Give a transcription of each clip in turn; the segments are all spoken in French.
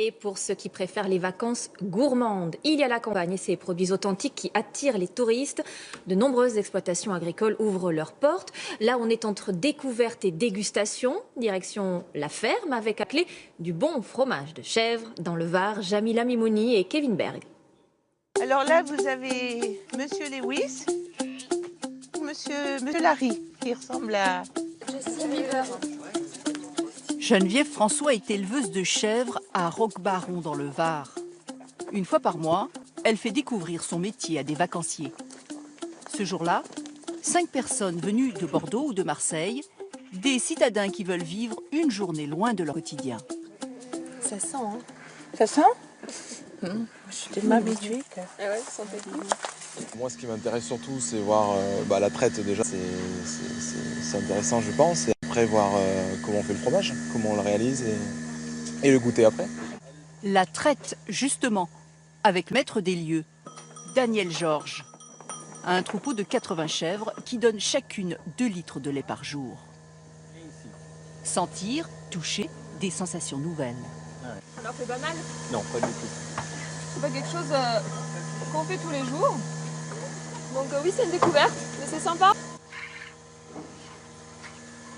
Et pour ceux qui préfèrent les vacances gourmandes, il y a la campagne et ses produits authentiques qui attirent les touristes. De nombreuses exploitations agricoles ouvrent leurs portes. Là, on est entre découverte et dégustation. Direction la ferme avec à clé du bon fromage de chèvre dans le Var. Jamila Mimouni et Kevin Berg. Alors là, vous avez Monsieur Lewis, Monsieur Larry, qui ressemble à Justin Bieber. Geneviève François est éleveuse de chèvres à Roquebaron dans le Var. Une fois par mois, elle fait découvrir son métier à des vacanciers. Ce jour-là, 5 personnes venues de Bordeaux ou de Marseille, des citadins qui veulent vivre une journée loin de leur quotidien. Ça sent, hein? Ça sent? Je suis tellement habituée que... Ah ouais, ça sentait. Moi, ce qui m'intéresse surtout, c'est voir la traite déjà. C'est intéressant, je pense. Et après, voir comment on fait le fromage, comment on le réalise et le goûter après. La traite, justement, avec maître des lieux, Daniel Georges. Un troupeau de 80 chèvres qui donnent chacune 2 litres de lait par jour. Sentir, toucher, des sensations nouvelles. Ça leur fait pas mal? Non, pas du tout. C'est pas quelque chose qu'on fait tous les jours. Donc oui, c'est une découverte, mais c'est sympa.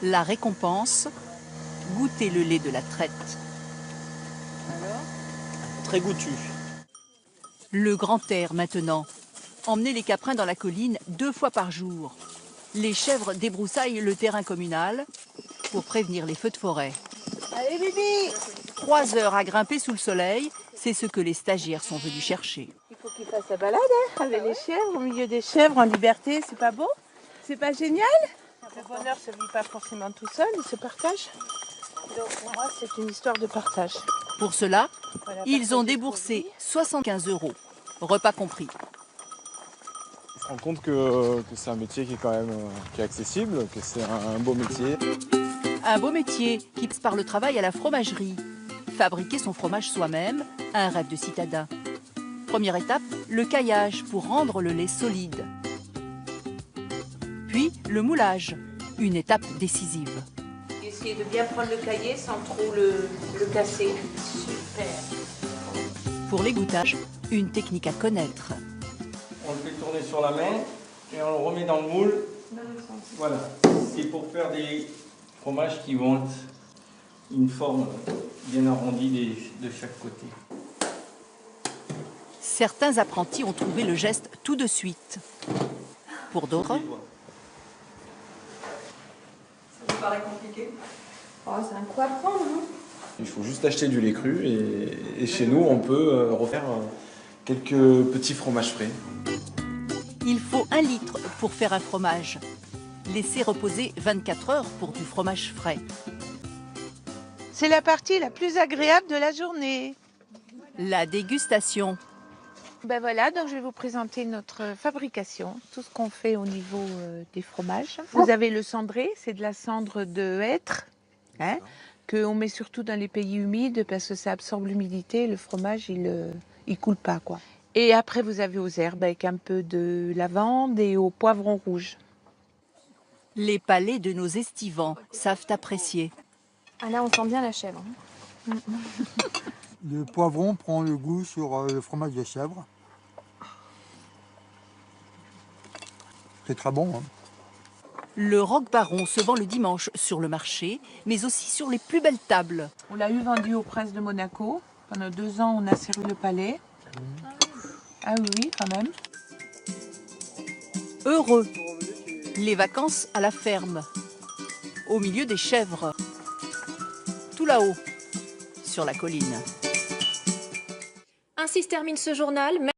La récompense, goûter le lait de la traite. Alors? Très goûtu. Le grand air maintenant. Emmener les caprins dans la colline 2 fois par jour. Les chèvres débroussaillent le terrain communal pour prévenir les feux de forêt. Allez, Bibi! 3 heures à grimper sous le soleil, c'est ce que les stagiaires sont venus chercher. Il faut qu'il fasse sa balade, hein, avec les chèvres, au milieu des chèvres, en liberté, c'est pas beau? C'est pas génial? Le bonheur se vit pas forcément tout seul, il se partage. Donc pour moi, c'est une histoire de partage. Pour cela, Voilà, ils ont partager déboursé 75 €, repas compris. On se rend compte que c'est un métier qui est quand même qui est accessible, que c'est un beau métier. Un beau métier qui passe par le travail à la fromagerie. Fabriquer son fromage soi-même, un rêve de citadin. Première étape, le caillage pour rendre le lait solide. Puis le moulage, une étape décisive. Essayez de bien prendre le cahier sans trop le casser. Super. Pour l'égouttage, une technique à connaître. On le fait tourner sur la main et on le remet dans le moule. Voilà, c'est pour faire des fromages qui vont une forme bien arrondie de chaque côté. Certains apprentis ont trouvé le geste tout de suite. Pour d'autres, Ça vous paraît compliqué? Oh, c'est un coup à prendre, hein? Il faut juste acheter du lait cru et chez nous, on peut refaire quelques petits fromages frais. il faut 1 litre pour faire un fromage. Laissez reposer 24 heures pour du fromage frais. C'est la partie la plus agréable de la journée. La dégustation. Ben voilà, donc je vais vous présenter notre fabrication, tout ce qu'on fait au niveau des fromages. Vous avez le cendré, c'est de la cendre de hêtre, hein, qu'on met surtout dans les pays humides parce que ça absorbe l'humidité, le fromage il coule pas quoi. Et après vous avez aux herbes avec un peu de lavande et au poivron rouge. Les palais de nos estivants savent apprécier. Ah là, on sent bien la chèvre. Hein. Le poivron prend le goût sur le fromage de chèvre. C'est très bon. Hein. Le Roquebaron se vend le dimanche sur le marché, mais aussi sur les plus belles tables. On l'a eu vendu au prince de Monaco. Pendant 2 ans, on a servi le palais. Ah oui, quand même. Heureux. Les vacances à la ferme. Au milieu des chèvres. Tout là-haut, sur la colline. Ainsi se termine ce journal.